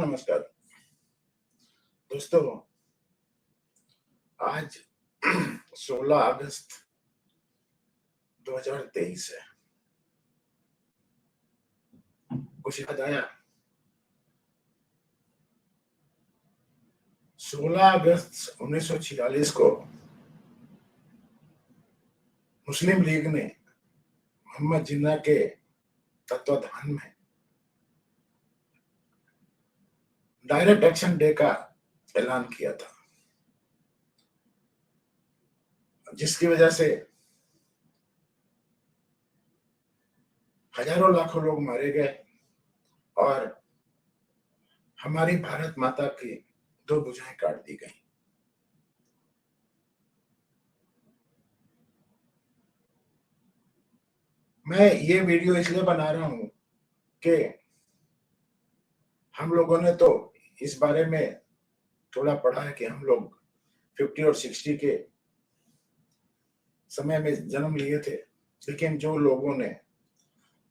नमस्कार दोस्तों, आज 16 अगस्त 2023 है। कुछ याद आया? 16 अगस्त 1946 को मुस्लिम लीग ने मोहम्मद जिन्ना के तत्वाधान में डायरेक्ट एक्शन डे का ऐलान किया था, जिसकी वजह से हजारों लाखों लोग मारे गए और हमारी भारत माता की दो भुजाएं काट दी गई। मैं ये वीडियो इसलिए बना रहा हूं कि हम लोगों ने तो इस बारे में थोड़ा पढ़ा है कि हम लोग 50 और 60 के समय में जन्म लिए थे, लेकिन जो लोगों ने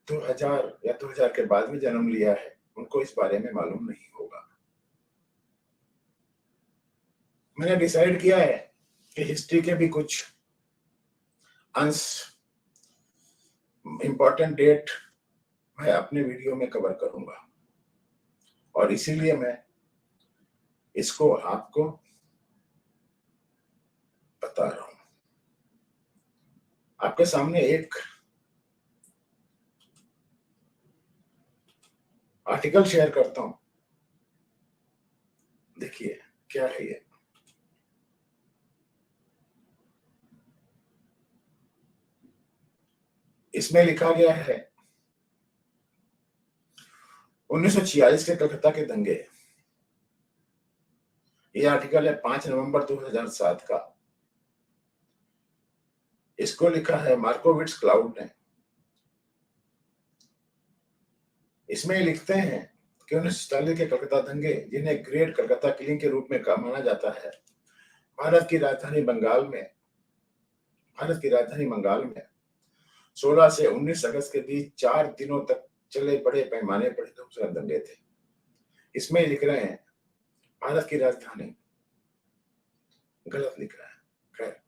2000 या 2000 के बाद में जन्म लिया है उनको इस बारे में मालूम नहीं होगा। मैंने डिसाइड किया है कि हिस्ट्री के भी कुछ अंश, इंपॉर्टेंट डेट मैं अपने वीडियो में कवर करूंगा और इसीलिए मैं इसको आपको बता रहा हूं। आपके सामने एक आर्टिकल शेयर करता हूं, देखिए क्या है ये। इसमें लिखा गया है 1946 के कलकत्ता के दंगे। ये आर्टिकल है 5 नवंबर 2007 का। इसको लिखा है मार्कोविट्स क्लाउड ने। इसमें लिखते हैं कि 1947 के कलकत्ता दंगे, जिन्हें ग्रेट कलकत्ता किलिंग के रूप में माना जाता है, भारत की राजधानी बंगाल में 16 से 19 अगस्त के बीच 4 दिनों तक चले बड़े पैमाने पर खूबसूरत दंगे थे। इसमें लिख रहे हैं भारत की राजधानी, गलत लिख रहा है, खैर,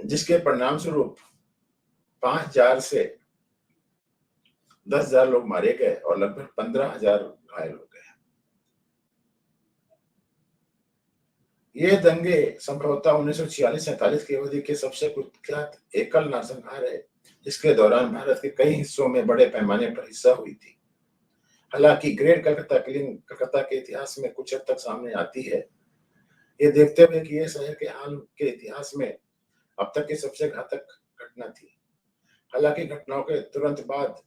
जिसके परिणाम स्वरूप 5000 से 10,000 लोग मारे गए और लगभग 15,000 घायल हो गए। ये दंगे संभवतः 1946-47 की अवधि के सबसे कुख्यात एकल नरसंहार है, जिसके दौरान भारत के कई हिस्सों में बड़े पैमाने पर हिंसा हुई थी। हालांकि ग्रेट कलकत्ता किलिंग कलकत्ता के इतिहास में कुछ हद तक सामने आती है, ये देखते हुए कि यह शहर के हाल के इतिहास में अब तक की सबसे घातक घटना थी। हालांकि घटनाओं के तुरंत बाद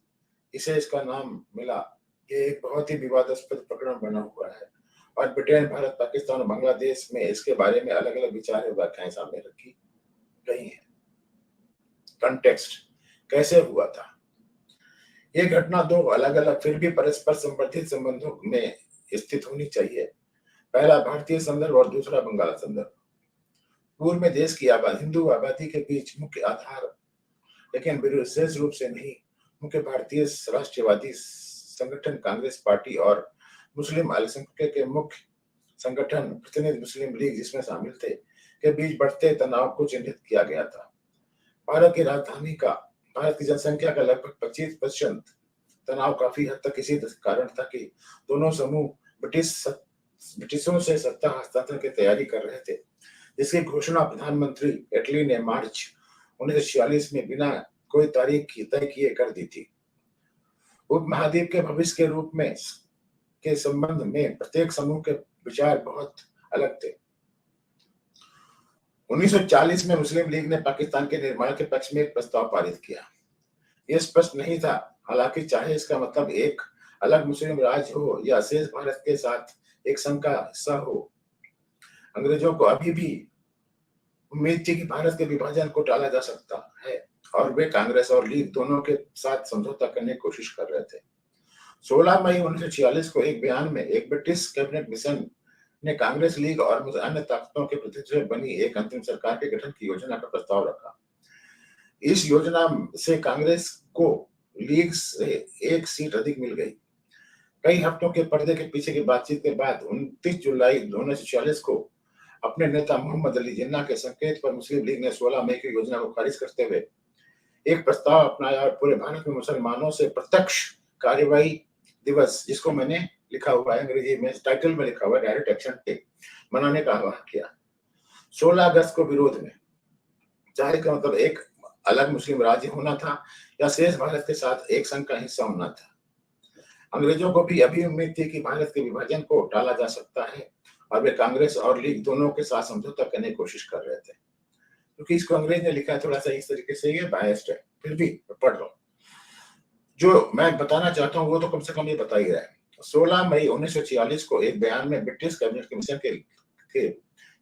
इसे इसका नाम मिला। ये एक बहुत ही विवादास्पद प्रकरण बना हुआ है और ब्रिटेन, भारत, पाकिस्तान और बांग्लादेश में इसके बारे में अलग अलग विचार और व्याख्याएं सामने रखी गई हैं। कंटेक्स्ट कैसे हुआ था? ये घटना दो अलग अलग फिर भी परस्पर संबंधित संबंधों में स्थित होनी चाहिए। पहला भारतीय संदर्भ और दूसरा बंगाल संदर्भ। पूर्व में देश की हिंदू आबादी के बीच मुख्य आधार, लेकिन विशेष रूप से नहीं, मुख्य भारतीय राष्ट्रवादी संगठन कांग्रेस पार्टी और मुस्लिम अल्पसंख्यक के मुख्य संगठन प्रतिनिधि मुस्लिम लीग, जिसमें शामिल थे, के बीच बढ़ते तनाव को चिन्हित किया गया था। भारत की जनसंख्या का लगभग 25% तनाव काफी हद तक इसी कारण था कि दोनों समूह ब्रिटिशों से सत्ता हस्तांतरण की तैयारी कर रहे थे, जिसकी घोषणा प्रधानमंत्री एटली ने मार्च 1946 में बिना कोई तारीख तय किए कर दी थी। उपमहाद्वीप के भविष्य के रूप में के संबंध में प्रत्येक समूह के विचार बहुत अलग थे। 1940 में मुस्लिम लीग ने पाकिस्तान के निर्माण के पक्ष में एक प्रस्ताव पारित किया। यह स्पष्ट नहीं था, हालांकि चाहे इसका मतलब एक अलग मुस्लिम राज्य हो या शेष भारत के साथ एक संघ का हिस्सा हो, अंग्रेजों को अभी भी उम्मीद थी कि भारत के विभाजन को टाला जा सकता है और वे कांग्रेस और लीग दोनों के साथ समझौता करने की कोशिश कर रहे थे। 16 मई 1946 को एक बयान में एक ब्रिटिश कैबिनेट मिशन ने कांग्रेस, लीग और अन्य ताकतों के प्रतिनिधित्व बनी एक अंतिम सरकार के गठन की योजना का प्रस्ताव रखा। इस योजना से कांग्रेस को लीग से एक सीट अधिक मिल गई। कई हफ्तों के पर्दे के पीछे की बातचीत के बाद 29 जुलाई 1946 को अपने नेता मोहम्मद अली जिन्ना के संकेत पर मुस्लिम लीग ने 16 मई की योजना को खारिज करते हुए एक प्रस्ताव अपनाया और पूरे भारत में मुसलमानों से प्रत्यक्ष कार्रवाई दिवस, जिसको मैंने लिखा हुआ है अंग्रेजी में, टाइटल में लिखा हुआ है डायरेक्ट एक्शन डे, मनाने का आह्वान किया। 16 अगस्त को विरोध में, चाहे का मतलब एक अलग मुस्लिम राज्य होना था या शेष भारत के साथ एक संघ का हिस्सा होना था। अंग्रेजों को भी अभी उम्मीद थी कि भारत के विभाजन को टाला जा सकता है और वे कांग्रेस और लीग दोनों के साथ समझौता करने की कोशिश कर रहे थे। क्योंकि इसको अंग्रेज ने लिखा है थोड़ा सा इस तरीके से, ये बायस्ड है, फिर भी पढ़ लो। जो मैं बताना चाहता हूँ वो तो कम से कम ये बता ही रहा है। 16 मई 1946 को एक बयान में ब्रिटिश कैबिनेट कमीशन के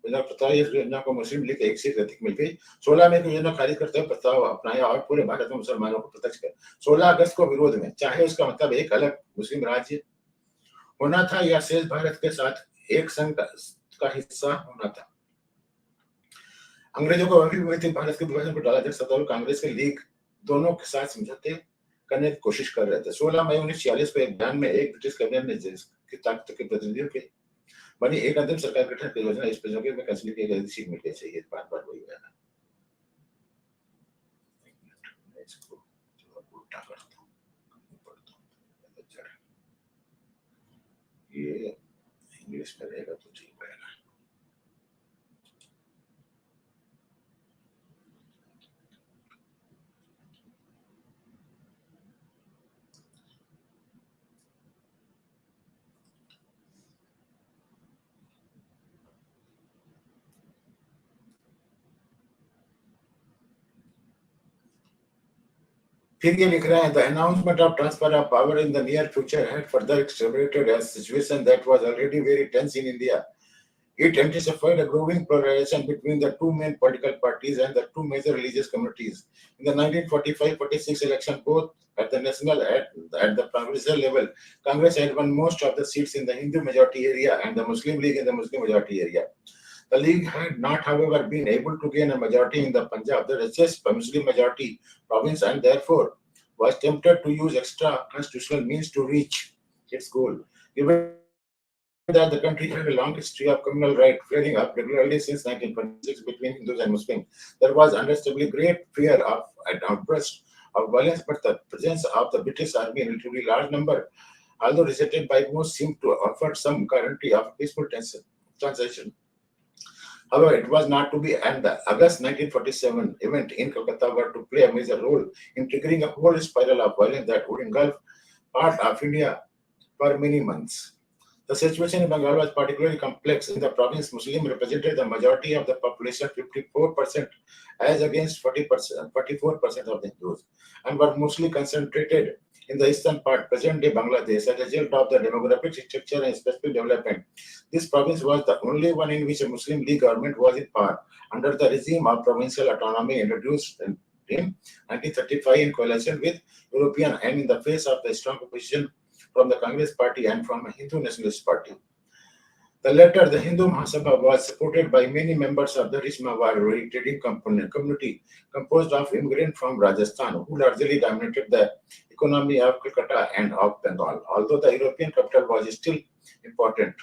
योजना को मुस्लिम लीग एक सीट अधिक मिल गई। 16 मई को योजना खारिज करते हुए प्रस्ताव अपनाया और पूरे भारत में मुसलमानों को प्रत्यक्ष कर। 16 अगस्त को विरोध में, चाहे उसका मतलब एक अलग मुस्लिम राज्य होना था या शेष भारत के साथ एक संघ का हिस्सा होना था। अंग्रेजों को अभी भी भारत के विभाजन को टाला जा सकता और कांग्रेस के लीग दोनों के साथ समझौते करने की कोशिश कर रहे थे। 16 मई 1946 को एक बयान में एक ब्रिटिश कैबिनेट ने की ताकत के प्रतिनिधियों के बनी एक अंतिम सरकार गठन की योजना इस प्रसंग में कैंसिल की गई, सीट मिल गई चाहिए, बार-बार वही है ना। इसको उल्टा करता हूं, ये इंग्लिश में रहेगा तो ठीक रहेगा। फिर ये लिख रहे हैं, the announcement of transfer of power in the near future had further exacerbated a situation that was already very tense in India. It anticipated a growing polarization between the two main political parties and the two major religious communities. In the 1945-46 election, both at the national and the provincial level, Congress had won most of the seats in the Hindu majority area and the Muslim League in the Muslim majority area. The League had not, however, been able to gain a majority in the Punjab, the richest Muslim majority province, and therefore was tempted to use extra constitutional means to reach its goal. Given that the country had a long history of communal rights flaring up regularly since 1926 between Hindus and Muslims, there was understandably great fear of an outburst of violence, but the presence of the British army in a relatively large number, although rejected by most, seemed to offer some guarantee of peaceful transition. However, it was not to be, and the August 1947 event in Calcutta were to play a major role in triggering a whole spiral of violence that would engulf part of India for many months. The situation in Bengal was particularly complex. In the province, Muslims represented the majority of the population, 54%, as against 44% of the Hindus, and were mostly concentrated in the eastern part, present-day Bangladesh. As a result of the demographic structure and specific development, this province was the only one in which a Muslim League government was in power under the regime of provincial autonomy introduced in 1935 in coalition with European and in the face of the strong opposition from the Congress Party and from a Hindu Nationalist Party. The latter, the Hindu Mahasabha, was supported by many members of the rich Marwari trading community composed of immigrants from Rajasthan, who largely dominated the economy of Calcutta and of Bengal, although the European capital was still important.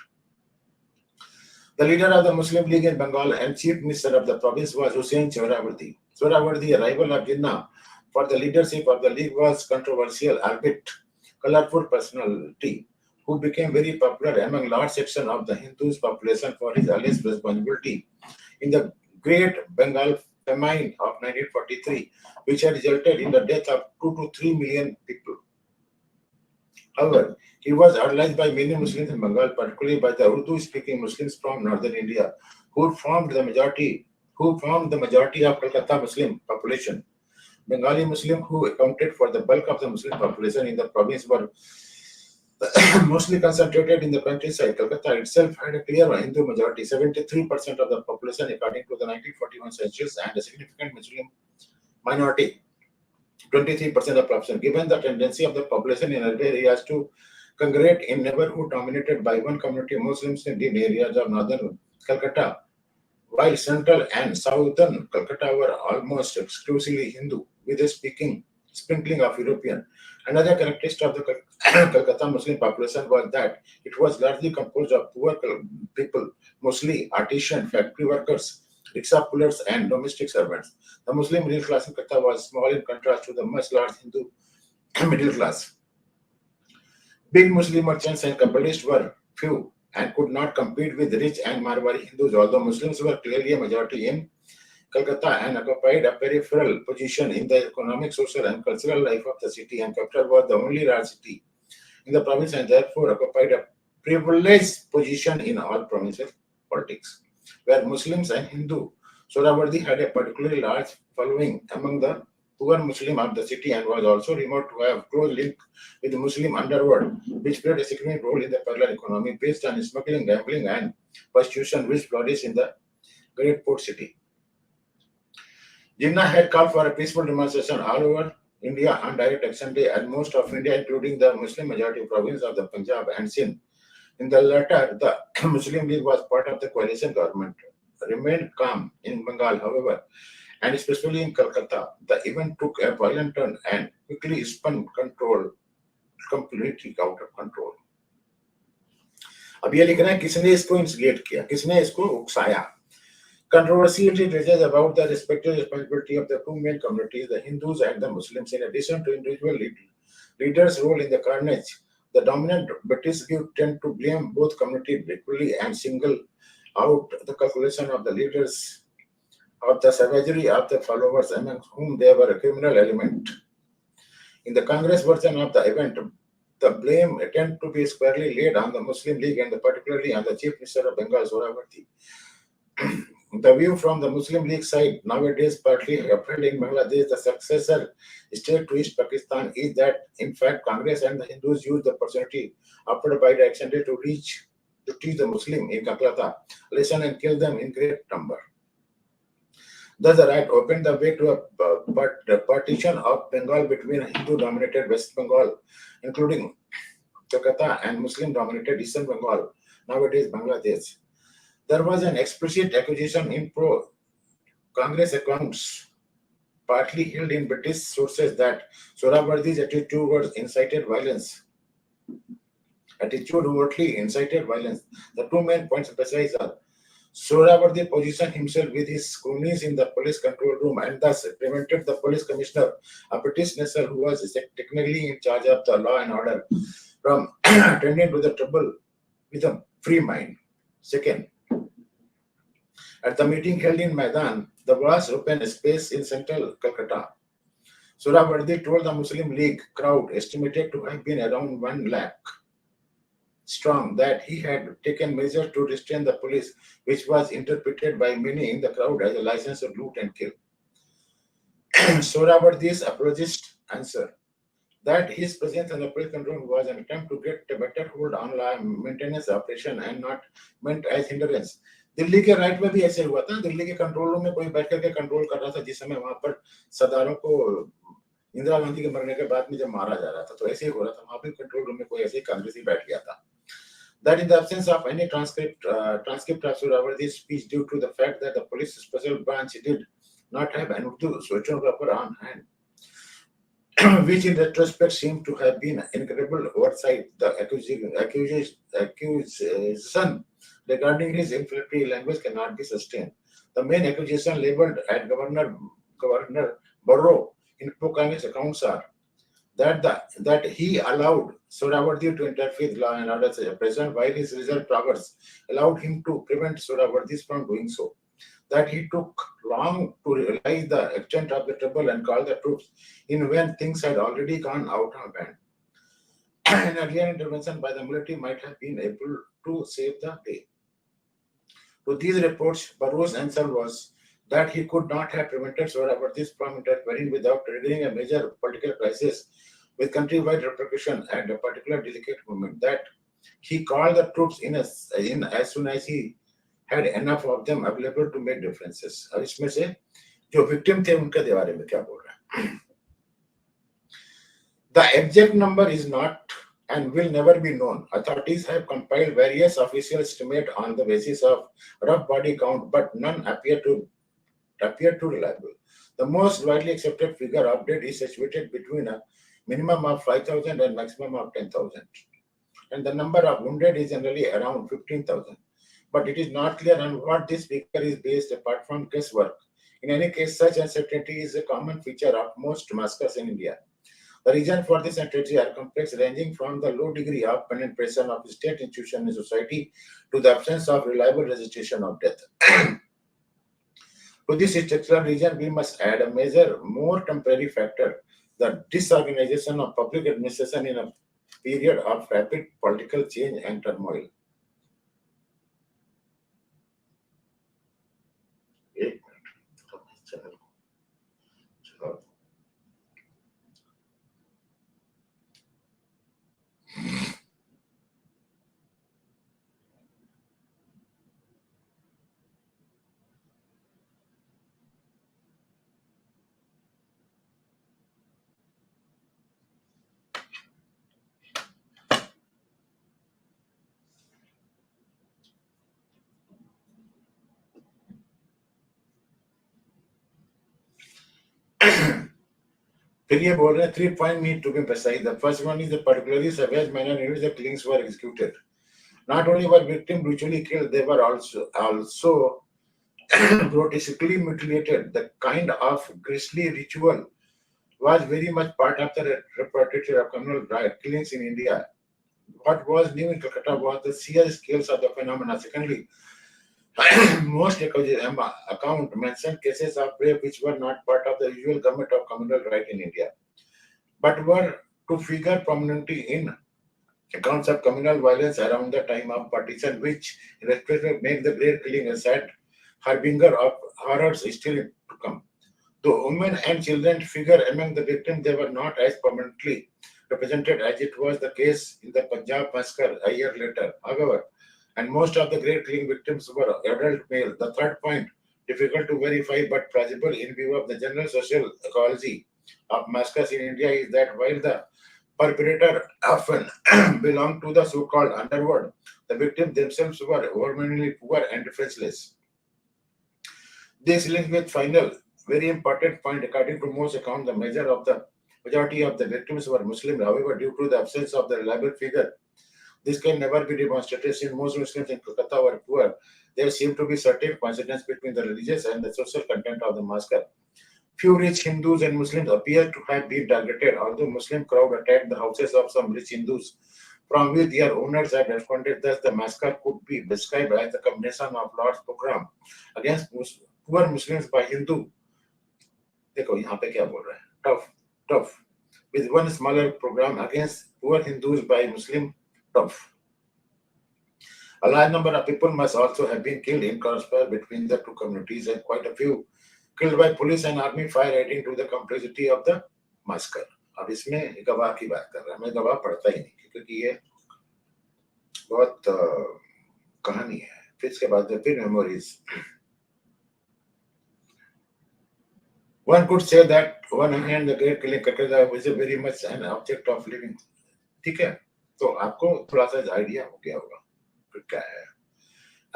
The leader of the Muslim League in Bengal and chief minister of the province was Hussain Sohrawardi. Sohrawardi, a rival of Jinnah for the leadership of the league, was controversial, albeit colorful personality, who became very popular among large section of the Hindus population for his alleged responsibility in the Great Bengal Famine of 1943, which had resulted in the death of 2 to 3 million people. However, he was idolized by many Muslims in Bengal, particularly by the Urdu-speaking Muslims from northern India, who formed the majority of Calcutta Muslim population. Bengali Muslims, who accounted for the bulk of the Muslim population in the province, were mostly concentrated in the countryside. Calcutta itself had a clear Hindu majority, 73% of the population according to the 1941 census, and a significant Muslim minority, 23% of the population. Given the tendency of the population in urban areas to congregate in neighborhood dominated by one community, Muslims in areas of northern Calcutta, while central and southern Calcutta were almost exclusively Hindu, with a speaking sprinkling of European. Another characteristic of the Calcutta Muslim population was that it was largely composed of poor people, mostly artisan, factory workers, rickshaw pullers, and domestic servants. The Muslim middle class in Calcutta was small in contrast to the much large Hindu middle class. Big Muslim merchants and capitalists were few and could not compete with rich and Marwari Hindus, although Muslims were clearly a majority in Calcutta and occupied a peripheral position in the economic, social, and cultural life of the city, and capital was the only large city in the province and therefore occupied a privileged position in all provincial politics, where Muslims and Hindu Sohrawardi had a particularly large following among the poor Muslim of the city and was also remote to have close link with the Muslim underworld, which played a significant role in the parallel economy based on smuggling, gambling, and prostitution, which flourished in the great port city. Jinnah had called for a peaceful demonstration all over India on Direct Action Day, and most of India, including the Muslim majority province of the Punjab and Sindh. In the latter, the Muslim League was part of the coalition government, remained calm in Bengal, however, and especially in Calcutta. The event took a violent turn and quickly spun control completely out of control. अब ये लिख रहे हैं किसने इसको instigate किया, किसने इसको उकसाया. Controversy rages about the respective responsibility of the two main communities, the Hindus and the Muslims, in addition to individual leaders' role in the carnage. The dominant British view tend to blame both communities equally and single out the calculation of the leaders of the savagery of the followers, among whom there were a criminal element. In the Congress version of the event, the blame tend to be squarely laid on the Muslim League and particularly on the Chief Minister of Bengal, Sohrawardi. The view from the Muslim League side, nowadays partly upheld in Bangladesh, the successor state to East Pakistan, is that in fact Congress and the Hindus used the opportunity offered by the action day to teach the Muslim in Calcutta lesson and kill them in great number. Thus, the right opened the way to a partition of Bengal between Hindu-dominated West Bengal, including Calcutta, and Muslim-dominated Eastern Bengal, nowadays Bangladesh. There was an explicit accusation in pro-Congress accounts, partly held in British sources, that Sohrawardi's attitude overtly incited violence. The two main points emphasized are Sohrawardi positioned himself with his cronies in the police control room and thus prevented the police commissioner, a British national who was technically in charge of the law and order, from attending to the trouble with a free mind. Second, at the meeting held in Maidan, the vast open space in central Calcutta, Sohrawardi told the Muslim League crowd, estimated to have been around 1 lakh strong, that he had taken measures to restrain the police, which was interpreted by many in the crowd as a license to loot and kill. Sohrawardi's apologist answer that his presence in the police control was an attempt to get a better hold on law maintenance operation and not meant as hindrance. Delhi के right में भी ऐसे हुआ था. दिल्ली के control room में कोई बैठ करके कंट्रोल कर रहा था जिस समय वहां पर सरदारों को इंदिरा गांधी के मरने के बाद में जब मारा जा रहा था, तो ऐसे ही हो रहा था. वहां भी कंट्रोल रूम में कोई ऐसे ही कांग्रेसी बैठ गया था. That in the absence of any transcript of Sohrawardi's speech, due to the fact that the police special branch did not have an Urdu stenographer on hand, which in retrospect seemed to have been incredible oversight, the accusation regarding his inflammatory language cannot be sustained. The main accusation labeled at Governor Barrow in pro-Congress accounts are that he allowed Sohrawardi to interfere with law and order as a president, while his reserve powers allowed him to prevent Sohrawardi from doing so. That he took long to realize the extent of the trouble and call the troops in when things had already gone out of hand. An earlier intervention by the military might have been able to save the day. To these reports, Barrow's answer was that he could not have prevented Sohrawardi from interfering without triggering a major political crisis with countrywide repercussion and a particular delicate moment. That he called the troops in as soon as he had enough of them available to make differences. अब इसमें से जो victim थे उनके बारे में क्या बोल रहा है? The exact number is not and will never be known. Authorities have compiled various official estimates on the basis of rough body count, but none appear to appear too reliable. The most widely accepted figure of dead is situated between a minimum of 5,000 and maximum of 10,000. And the number of wounded is generally around 15,000. But it is not clear on what this figure is based apart from guesswork. In any case, such uncertainty is a common feature of most massacres in India. The reason for this uncertainty are complex, ranging from the low degree of penetration of state institutions in society to the absence of reliable registration of death. To this structural reason, we must add a major, more temporary factor, the disorganization of public administration in a period of rapid political change and turmoil. एक minute, चलो, चलो। फिर ये बोल रहे हैं 3 points need to be emphasized. The first one is the particularly savage manner in which the killings were executed. Not only were victims brutally killed, they were also grotesquely mutilated. The kind of grisly ritual was very much part of the repertoire of communal killings in India. What was new in Calcutta was the sheer scales of the phenomena. Secondly, most account mention cases of rape which were not part of the usual government of communal right in India, but were to figure prominently in accounts of communal violence around the time of partition, which in retrospect make the great killing a sad harbinger of horrors still to come. Though women and children figure among the victims, they were not as prominently represented as it was the case in the Punjab massacre a year later. However, and most of the great killing victims were adult male. The third point, difficult to verify but plausible in view of the general social ecology of massacres in India, is that while the perpetrator often belonged to the so-called underworld, the victims themselves were overwhelmingly poor and defenseless. This links with final, very important point. According to most accounts, the majority of the victims were Muslim. However, due to the absence of the reliable figure, this can never be demonstrated since most Muslims in Calcutta were poor. There seemed to be certain coincidence between the religious and the social content of the massacre. Few rich Hindus and Muslims appear to have been targeted, although Muslim crowd attacked the houses of some rich Hindus, from which their owners had responded. Thus, the massacre could be described as the combination of Lord's program against poor Muslims by Hindu. देखो यहाँ पे क्या बोल रहा है? Tough. With one smaller program against poor Hindus by Muslim. Tough. A large number of people must also have been killed in crossfire between the two communities, and quite a few killed by police and army fire, adding to the complexity of the massacre. अब इसमें गवाह की बात कर रहा है, मैं गवाह पढ़ता ही नहीं क्योंकि ये बहुत कहानी है. फिर इसके बाद फिर memories. One could say that one hand the great killing Calcutta is a very much an object of living. ठीक है, तो आपको थोड़ा सा आइडिया हो गया होगा फिर क्या है.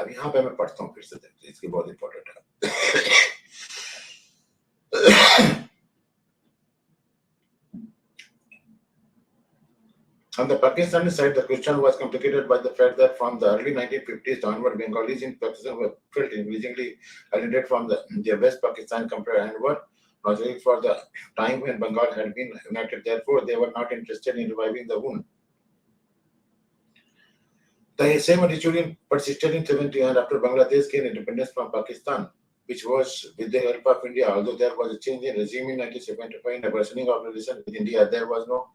अब यहाँ पे मैं पढ़ता हूँ फिर से, इसकी बहुत इंपॉर्टेंट है. On the Pakistani side, the question was complicated by the fact that from the early 1950s downward, Bengalis in Pakistan were felt increasingly alienated from the West Pakistan compared and were notorious for the time when Bengal had been united. Therefore, they were not interested in reviving the wound. The same attitude persisted in 70 and after Bangladesh gained independence from Pakistan, which was with the help of India. Although there was a change in regime in 1975 and a worsening of relations with India, there was no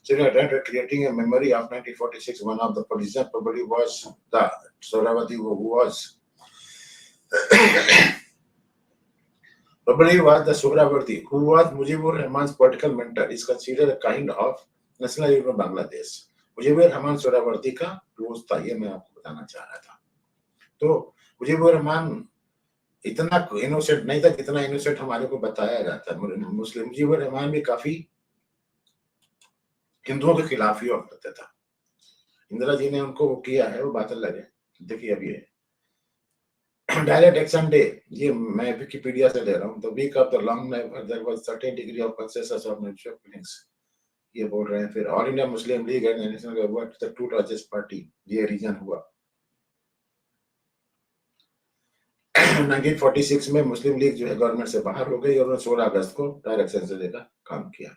attempt creating a memory of 1946. One of the politicians probably was the Sohrawardi, who was Mujibur Rahman's political mentor, is considered a kind of national hero of Bangladesh. Mujibur Rahman Suhrawardy का close था, ये मैं आपको बताना चाह रहा था. तो मुजीबुर रहमान इतना इनोसेंट नहीं था कितना इनोसेंट हमारे को बताया जाता है. मुस्लिम मुजीबुर रहमान भी काफी हिंदुओं के खिलाफ ही हुआ करता था. इंदिरा जी ने उनको वो किया है, वो बात अलग है. देखिए अब ये डायरेक्ट एक्शन डे, ये मैं विकिपीडिया से ले रहा हूँ। The week of the long night there was certain degree of consensus on mutual feelings, ये बोल रहे हैं। फिर All India Muslim League and national government the two largest party, ये रीजन हुआ। 1946 में मुस्लिम लीग जो है गवर्नमेंट से बाहर हो गई और उन्होंने 16 अगस्त को डायरेक्ट सेंसस डे का काम किया।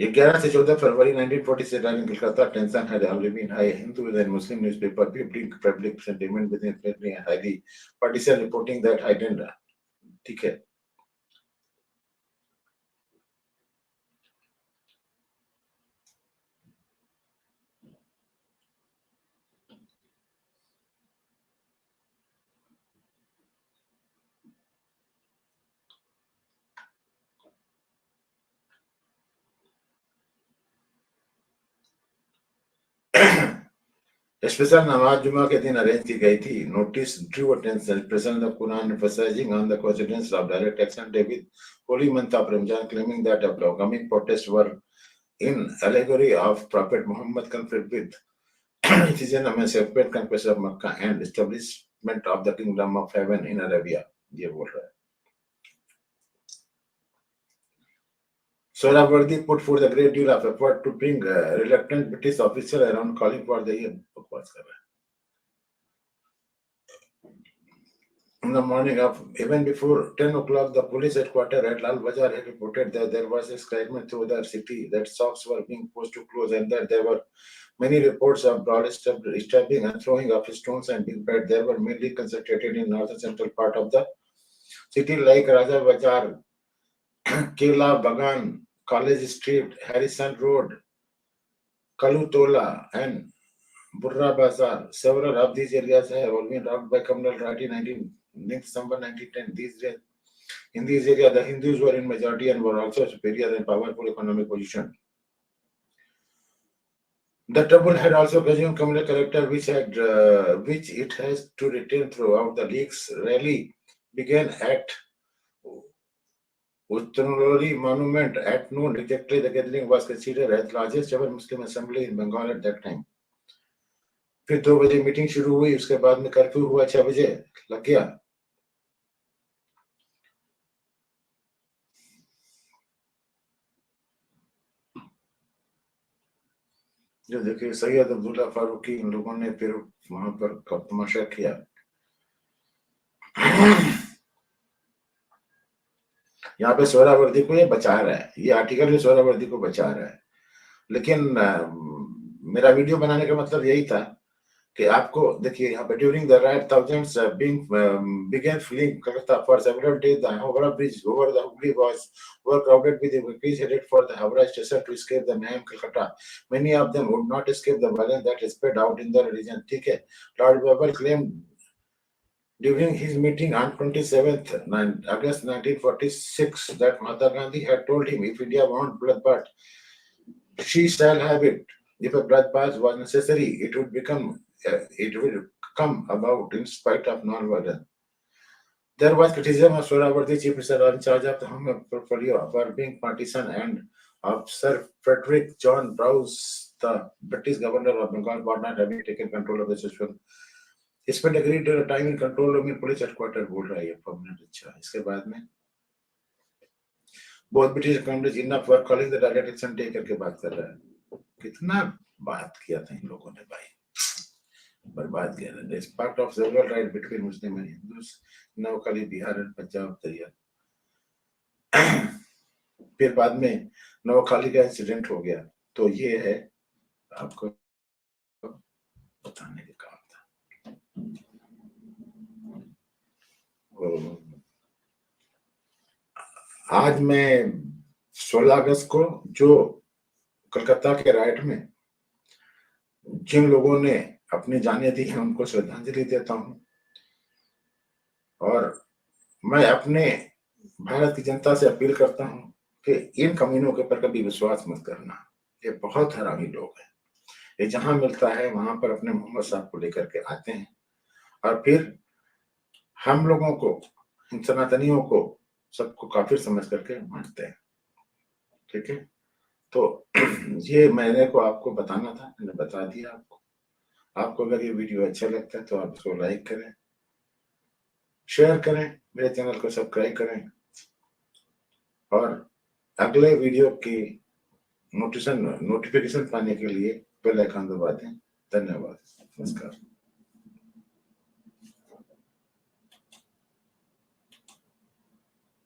ये 11 से 14 फरवरी 1946 in Calcutta, tension had already been high. Hindu and Muslim newspaper public sentiment within friendly and highly partisan reporting that heightened, ठीक है। स्पेशल नमाज जुमा के दिन अरेंज की गई थी। Notice Drew attention present the Quran emphasizing on the coincidence of direct action day with holy month of Ramadan, claiming that the upcoming protests were in allegory of Prophet Muhammad conflict with citizen emancipation conquest of Makkah and establishment of the kingdom of heaven in Arabia, ये बोल रहा है। Sohrawardi put forth a great deal of effort to bring reluctant British officials around, calling for the बकवास कर रहा है। In the morning of even before 10 o'clock, the police headquarters at Lal Bazaar had reported that there was excitement through the city, that shops were being forced to close, and that there were many reports of brawl, stabbing and throwing of stones and big bad. They were mainly concentrated in northern central part of the city like Raja Bazaar, Kela Bagan, College Street, Harrison Road, Kalutola, and Burra Bazaar. Several of these areas have all been robbed by communal riot in December 1910. In these areas, the Hindus were in majority and were also superior and powerful economic position. The trouble had also assumed communal character, which it has to retain throughout. The league's rally began at Uttanori Monument at noon. Exactly, the gathering was considered as largest ever Muslim assembly in Bengal at that time. फिर 2 बजे meeting शुरू हुई, उसके बाद में curfew हुआ, 6 बजे लग गया। जो देखिए सैयद अब्दुल्ला फारूकी, इन लोगों ने फिर वहां पर तमाशा किया। यहाँ पे सोहरावर्दी को ये बचा रहा है, ये आर्टिकल भी सोहरावर्दी को बचा रहा है। लेकिन मेरा वीडियो बनाने का मतलब यही था कि आपको देखिए यहाँ पे during the right thousands began fleeing Calcutta for several days. The Howrah Bridge over the Hooghly was overcrowded with evacuees headed for the Howrah station to escape the mayhem Calcutta. Many of them would not escape the violence that spread out in the region. ठीक है, Lord Babur claimed during his meeting on 27th August 1946 that Mahatma Gandhi had told him if India wants bloodbath, she shall have it. If a bloodbath was necessary, it would come about in spite of non-violence. There was criticism of Sohrawardi, chief minister in charge of the Home portfolio, for being partisan, and of Sir Frederick John Browse, the British governor of Bengal, for not having taken control of the situation. Spent a great deal of time in control room in police headquarters, बोल रहा है permanent. अच्छा, इसके बाद में बहुत British Congress enough for calling the direct action day करके बात कर रहा है। कितना बात किया था इन लोगों ने भाई, बर्बाद किया था। It's part of several rights between Muslim and Hindus, नवखाली Bihar और पंजाब तैयार। फिर बाद में नवखाली का इंसिडेंट हो गया, तो ये है आपको बताने का काम था। आज मैं 16 अगस्त को जो कलकत्ता के राइट में जिन लोगों ने अपनी जानें दी हैं उनको श्रद्धांजलि देता हूं, और मैं अपने भारत की जनता से अपील करता हूं कि इन कमीनों के ऊपर कभी विश्वास मत करना। ये बहुत हरामी लोग हैं। ये जहां मिलता है वहां पर अपने मोहम्मद साहब को लेकर के आते हैं और फिर हम लोगों को, इन सनातनियों को, सबको काफिर समझ करके मारते हैं। ठीक है, तो ये मैंने को आपको बताना था, मैंने बता दिया आपको। आपको अगर ये वीडियो अच्छा लगता है तो आप इसको लाइक करें, शेयर करें, मेरे चैनल को सब्सक्राइब करें और अगले वीडियो की नोटिफिकेशन पाने के लिए बेल आइकन दबा दें। धन्यवाद, नमस्कार।